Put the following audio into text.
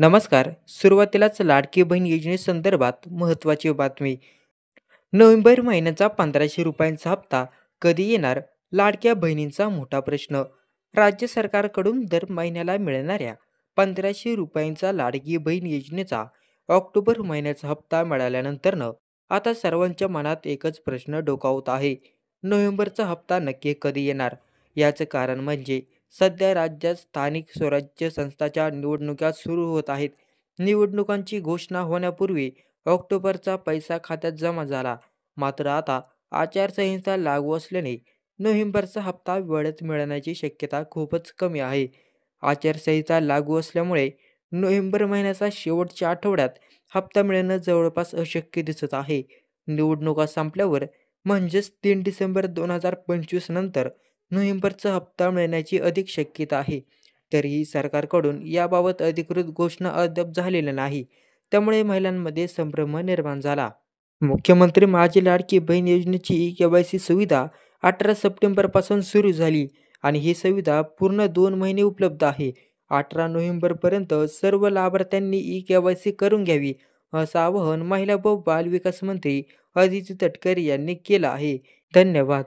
नमस्कार. सुरुवातीलाच लाडकी बहीण योजनेसंदर्भात महत्त्वाची बातमी. नोव्हेंबर महिन्याचा 1500 रुपयांचा हप्ता कधी येणार? लाडक्या बहिणींचा मोठा प्रश्न. राज्य सरकारकडून दर महिन्याला मिळणाऱ्या 1500 रुपयांचा लाडकी बहीण योजनेचा ऑक्टोबर महिन्याचा हप्ता मिळाल्यानंतरनं आता सर्वांच्या मनात एकच प्रश्न डोकावत आहे. नोव्हेंबरचा हप्ता नक्की कधी येणार? याचं कारण म्हणजे सध्या राज्यात स्थानिक स्वराज्य संस्थांच्या निवडणुका सुरू होत आहेत. निवडणुकांची घोषणा होण्यापूर्वी ऑक्टोबरचा पैसा खात्यात जमा झाला. मात्र आता आचारसंहिता लागू असल्याने नोव्हेंबरचा हप्ता वेळेत मिळण्याची शक्यता खूपच कमी आहे. आचारसंहिता लागू असल्यामुळे नोव्हेंबर महिन्याच्या शेवटच्या आठवड्यात हप्ता मिळणं जवळपास अशक्य दिसत आहे. निवडणुका संपल्यावर म्हणजेच 3 डिसेंबर 2025 नंतर नोव्हेंबरचा हप्ता मिळण्याची अधिक शक्यता आहे. तरीही सरकारकडून याबाबत अधिकृत घोषणा अद्याप झालेली नाही. त्यामुळे महिलांमध्ये संभ्रम निर्माण झाला. मुख्यमंत्री माझी लाडकी बहीण योजनेची ई-के-वाय-सी सुविधा 18 सप्टेंबरपासून सुरू झाली आणि ही सुविधा पूर्ण 2 महिने उपलब्ध आहे. 18 नोव्हेंबरपर्यंत सर्व लाभार्थ्यांनी ई-के-वाय-सी करून घ्यावी, असं आवाहन महिला व बालविकास मंत्री अदिती तटकरे यांनी केलं आहे. धन्यवाद.